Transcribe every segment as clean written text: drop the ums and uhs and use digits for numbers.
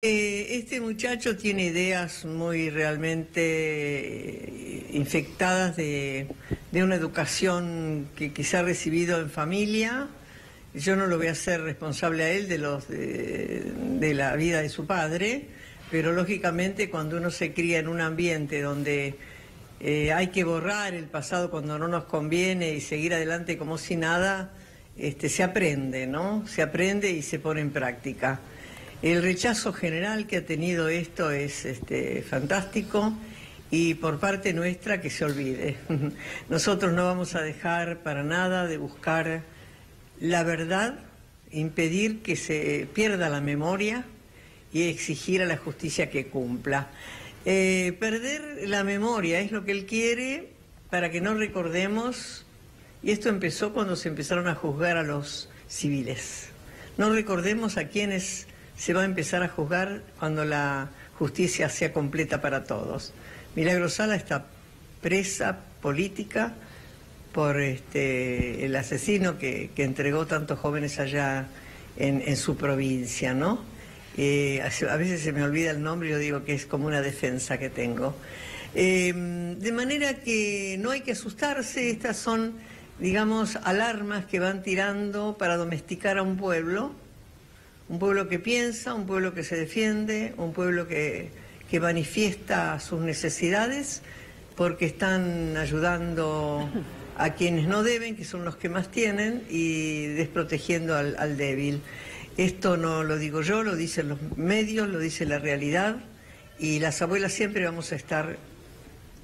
Este muchacho tiene ideas muy realmente infectadas de una educación que quizá ha recibido en familia. Yo no lo voy a hacer responsable a él de la vida de su padre, pero lógicamente cuando uno se cría en un ambiente donde hay que borrar el pasado cuando no nos conviene y seguir adelante como si nada, se aprende, ¿no? Se aprende y se pone en práctica. El rechazo general que ha tenido esto es fantástico y por parte nuestra que se olvide. Nosotros no vamos a dejar para nada de buscar la verdad, impedir que se pierda la memoria y exigir a la justicia que cumpla. Perder la memoria es lo que él quiere para que no recordemos, y esto empezó cuando se empezaron a juzgar a los civiles. No recordemos a quienes se va a empezar a juzgar cuando la justicia sea completa para todos. Milagro Sala está presa política por el asesino que entregó tantos jóvenes allá en su provincia, ¿no? A veces se me olvida el nombre y yo digo que es como una defensa que tengo. De manera que no hay que asustarse, estas son, digamos, alarmas que van tirando para domesticar a un pueblo que piensa, un pueblo que se defiende, un pueblo que manifiesta sus necesidades porque están ayudando a quienes no deben, que son los que más tienen, y desprotegiendo al débil. Esto no lo digo yo, lo dicen los medios, lo dice la realidad, y las abuelas siempre vamos a estar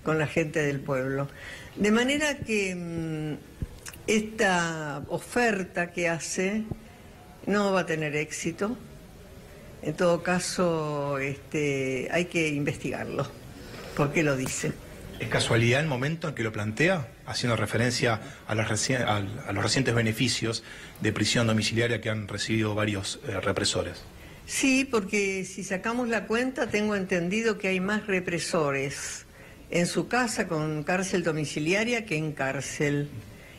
con la gente del pueblo. De manera que esta oferta que hace no va a tener éxito. En todo caso, hay que investigarlo. ¿Por qué lo dice? ¿Es casualidad el momento en que lo plantea, haciendo referencia a los recientes beneficios de prisión domiciliaria que han recibido varios represores? Sí, porque si sacamos la cuenta, tengo entendido que hay más represores en su casa con cárcel domiciliaria que en cárcel.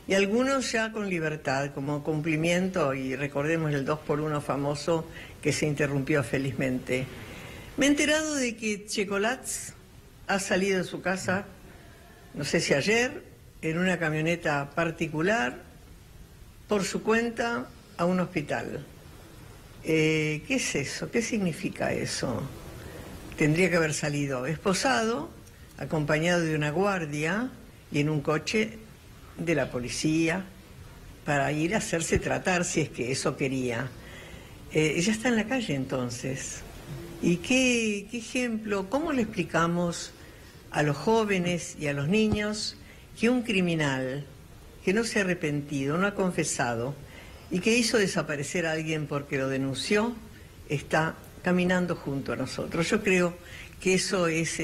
Y algunos ya con libertad, como cumplimiento, y recordemos el 2x1 famoso que se interrumpió felizmente. Me he enterado de que Checolats ha salido de su casa, no sé si ayer, en una camioneta particular, por su cuenta, a un hospital. ¿Qué es eso? ¿Qué significa eso? Tendría que haber salido esposado, acompañado de una guardia y en un coche de la policía para ir a hacerse tratar si es que eso quería. Ella está en la calle entonces. ¿Y qué ejemplo? ¿Cómo le explicamos a los jóvenes y a los niños que un criminal que no se ha arrepentido, no ha confesado y que hizo desaparecer a alguien porque lo denunció, está caminando junto a nosotros? Yo creo que eso es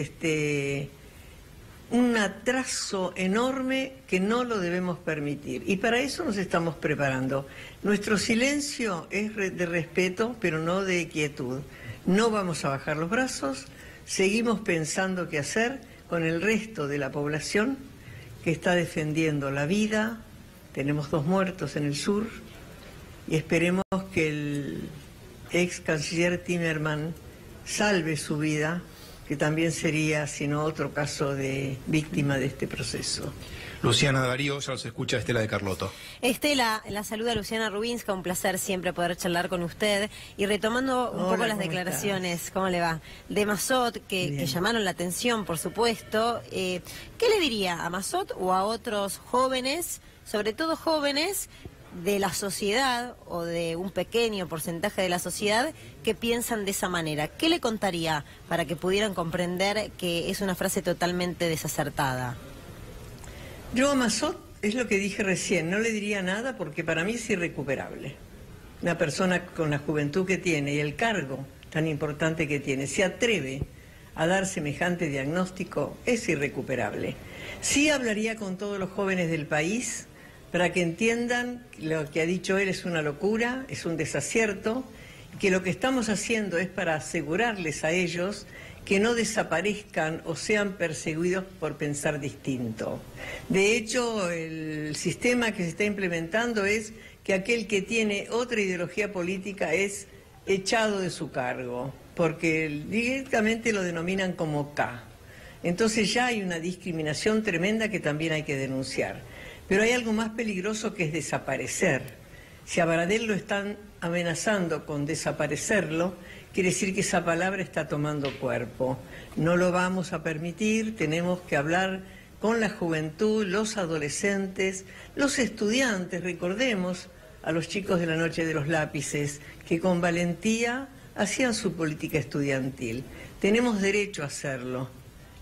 un atraso enorme que no lo debemos permitir. Y para eso nos estamos preparando. Nuestro silencio es de respeto, pero no de quietud. No vamos a bajar los brazos, seguimos pensando qué hacer con el resto de la población que está defendiendo la vida. Tenemos 2 muertos en el sur y esperemos que el ex canciller Timmermans salve su vida, que también sería, si no, otro caso de víctima de este proceso. Luciana Darío, ya los escucha Estela de Carlotto. Estela, la saluda Luciana Rubinska, un placer siempre poder charlar con usted. Y retomando un poco las declaraciones, ¿cómo le va? De Massot, que llamaron la atención, por supuesto. ¿Qué le diría a Massot o a otros jóvenes, sobre todo jóvenes, de la sociedad o de un pequeño porcentaje de la sociedad que piensan de esa manera? ¿Qué le contaría para que pudieran comprender que es una frase totalmente desacertada? Yo a Massot, es lo que dije recién, no le diría nada porque para mí es irrecuperable. Una persona con la juventud que tiene y el cargo tan importante que tiene, se atreve a dar semejante diagnóstico, es irrecuperable. Sí hablaría con todos los jóvenes del país para que entiendan que lo que ha dicho él es una locura, es un desacierto, que lo que estamos haciendo es para asegurarles a ellos que no desaparezcan o sean perseguidos por pensar distinto. De hecho, el sistema que se está implementando es que aquel que tiene otra ideología política es echado de su cargo. porque directamente lo denominan como K. Entonces ya hay una discriminación tremenda que también hay que denunciar. Pero hay algo más peligroso que es desaparecer. Si a Baradel lo están amenazando con desaparecerlo, quiere decir que esa palabra está tomando cuerpo. No lo vamos a permitir, tenemos que hablar con la juventud, los adolescentes, los estudiantes. Recordemos a los chicos de la Noche de los Lápices, que con valentía hacían su política estudiantil. Tenemos derecho a hacerlo.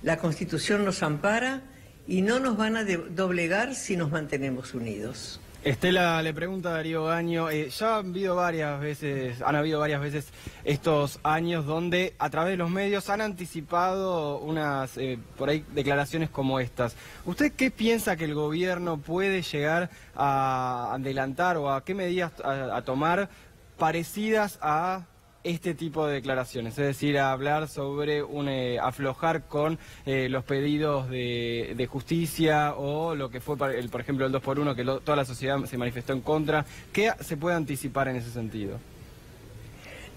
La Constitución nos ampara y no nos van a doblegar si nos mantenemos unidos. Estela le pregunta a Darío Gaño, ya han habido varias veces estos años donde a través de los medios han anticipado unas por ahí declaraciones como estas. ¿Usted qué piensa que el gobierno puede llegar a adelantar o a qué medidas a tomar parecidas a este tipo de declaraciones? Es decir, a hablar sobre aflojar con los pedidos de justicia o lo que fue, por ejemplo, el 2x1, que toda la sociedad se manifestó en contra. ¿Qué se puede anticipar en ese sentido?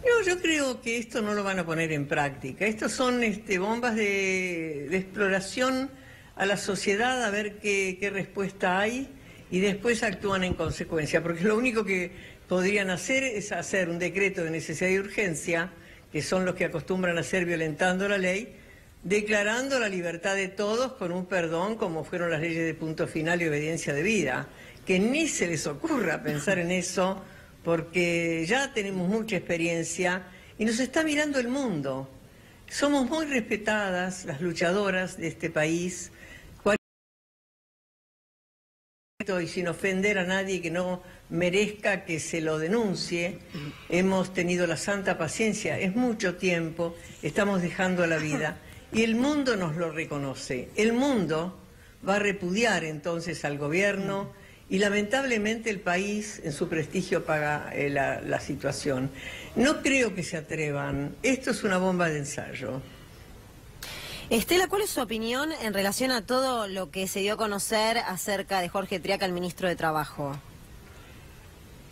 No, yo creo que esto no lo van a poner en práctica. Estos son bombas de exploración a la sociedad, a ver qué respuesta hay, y después actúan en consecuencia, porque lo único que podrían hacer es hacer un decreto de necesidad y urgencia, que son los que acostumbran a hacer violentando la ley, declarando la libertad de todos con un perdón, como fueron las leyes de punto final y obediencia debida. Que ni se les ocurra pensar en eso, porque ya tenemos mucha experiencia y nos está mirando el mundo. Somos muy respetadas las luchadoras de este país, y sin ofender a nadie que no merezca que se lo denuncie. Hemos tenido la santa paciencia, es mucho tiempo, estamos dejando la vida y el mundo nos lo reconoce. El mundo va a repudiar entonces al gobierno y lamentablemente el país en su prestigio paga la situación. No creo que se atrevan, esto es una bomba de ensayo. Estela, ¿cuál es su opinión en relación a todo lo que se dio a conocer acerca de Jorge Triaca, el ministro de Trabajo?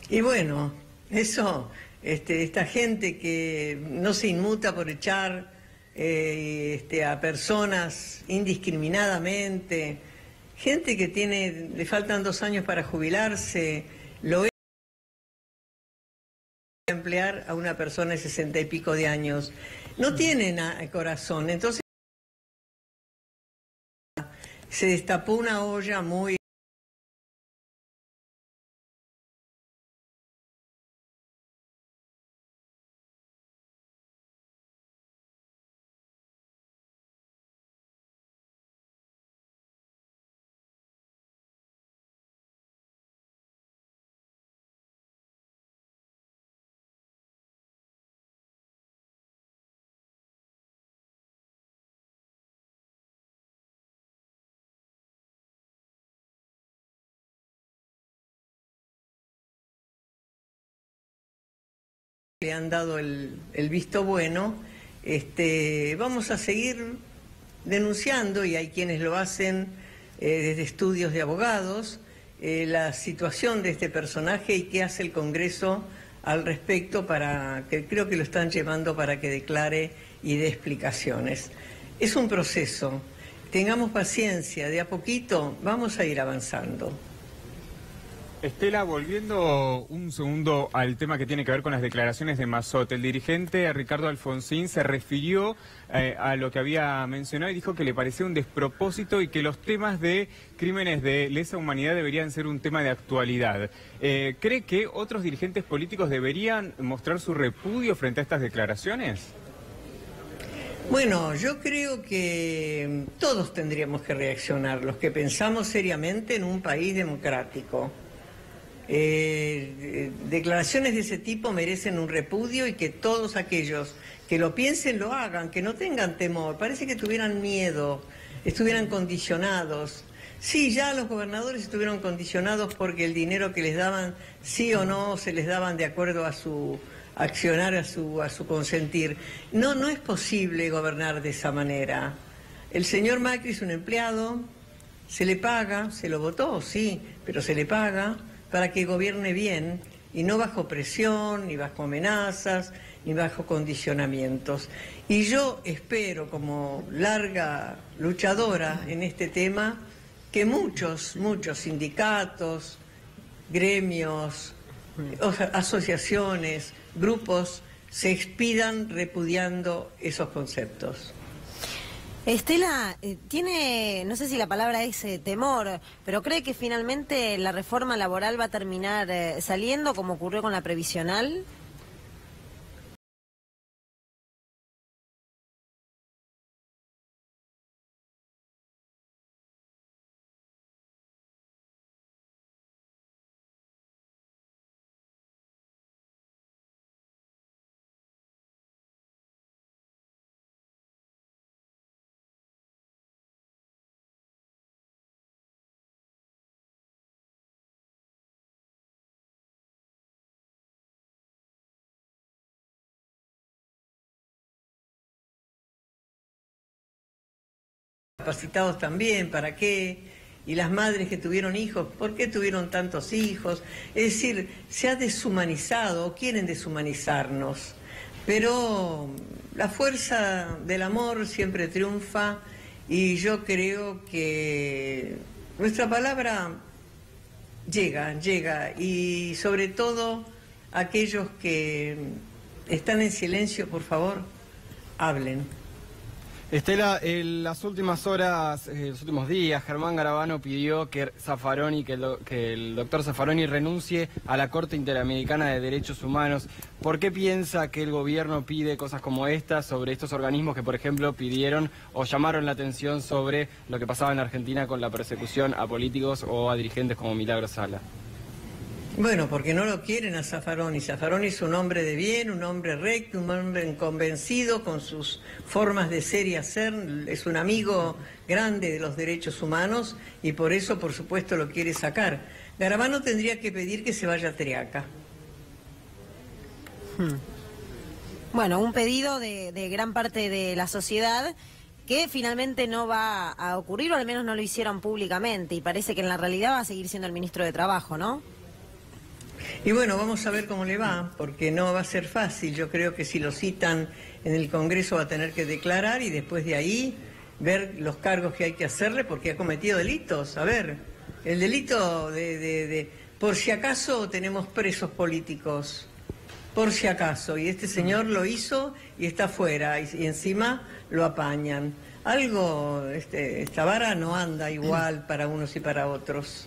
Y bueno, eso, esta gente que no se inmuta por echar a personas indiscriminadamente, gente que le faltan 2 años para jubilarse, lo es emplear a una persona de 60 y pico de años. No tienen corazón, entonces se destapó una olla muy... Le han dado el visto bueno. Vamos a seguir denunciando, y hay quienes lo hacen desde estudios de abogados, la situación de este personaje y qué hace el Congreso al respecto, que creo que lo están llevando para que declare y dé explicaciones. Es un proceso, tengamos paciencia, de a poquito vamos a ir avanzando. Estela, volviendo un segundo al tema que tiene que ver con las declaraciones de Massot, el dirigente Ricardo Alfonsín se refirió a lo que había mencionado y dijo que le parecía un despropósito y que los temas de crímenes de lesa humanidad deberían ser un tema de actualidad. ¿Cree que otros dirigentes políticos deberían mostrar su repudio frente a estas declaraciones? Bueno, yo creo que todos tendríamos que reaccionar, los que pensamos seriamente en un país democrático. Declaraciones de ese tipo merecen un repudio y que todos aquellos que lo piensen lo hagan, que no tengan temor. Parece que tuvieran miedo, estuvieran condicionados. Sí, ya los gobernadores estuvieron condicionados porque el dinero que les daban, sí o no, se les daban de acuerdo a su accionar, a su consentir. No es posible gobernar de esa manera. El señor Macri es un empleado, se le paga, se lo votó, sí, pero se le paga para que gobierne bien y no bajo presión, ni bajo amenazas, ni bajo condicionamientos. Y yo espero, como larga luchadora en este tema, que muchos sindicatos, gremios, asociaciones, grupos se expidan repudiando esos conceptos. Estela, tiene, no sé si la palabra es temor, pero ¿cree que finalmente la reforma laboral va a terminar saliendo como ocurrió con la previsional? Capacitados también, ¿para qué? Y las madres que tuvieron hijos, ¿por qué tuvieron tantos hijos? Es decir, se ha deshumanizado, quieren deshumanizarnos, pero la fuerza del amor siempre triunfa y yo creo que nuestra palabra llega y sobre todo aquellos que están en silencio, por favor, hablen. Estela, en las últimas horas, los últimos días, Germán Garabano pidió que el doctor Zaffaroni renuncie a la Corte Interamericana de Derechos Humanos. ¿Por qué piensa que el gobierno pide cosas como estas sobre estos organismos que, por ejemplo, pidieron o llamaron la atención sobre lo que pasaba en Argentina con la persecución a políticos o a dirigentes como Milagro Sala? Bueno, porque no lo quieren a Zaffaroni. Zaffaroni es un hombre de bien, un hombre recto, un hombre convencido con sus formas de ser y hacer. Es un amigo grande de los derechos humanos y por eso, por supuesto, lo quiere sacar. Garabano tendría que pedir que se vaya a Triaca. Bueno, un pedido de gran parte de la sociedad que finalmente no va a ocurrir, o al menos no lo hicieron públicamente, y parece que en la realidad va a seguir siendo el ministro de Trabajo, ¿no? Y bueno, vamos a ver cómo le va, porque no va a ser fácil. Yo creo que si lo citan en el Congreso va a tener que declarar y después de ahí ver los cargos que hay que hacerle porque ha cometido delitos. A ver, el delito de por si acaso tenemos presos políticos, por si acaso, y este señor lo hizo y está fuera y encima lo apañan. Algo, esta vara no anda igual para unos y para otros.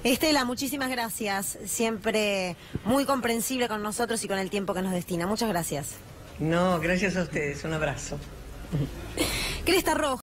Estela, muchísimas gracias. Siempre muy comprensible con nosotros y con el tiempo que nos destina. Muchas gracias. No, gracias a ustedes. Un abrazo. Cresta Roja.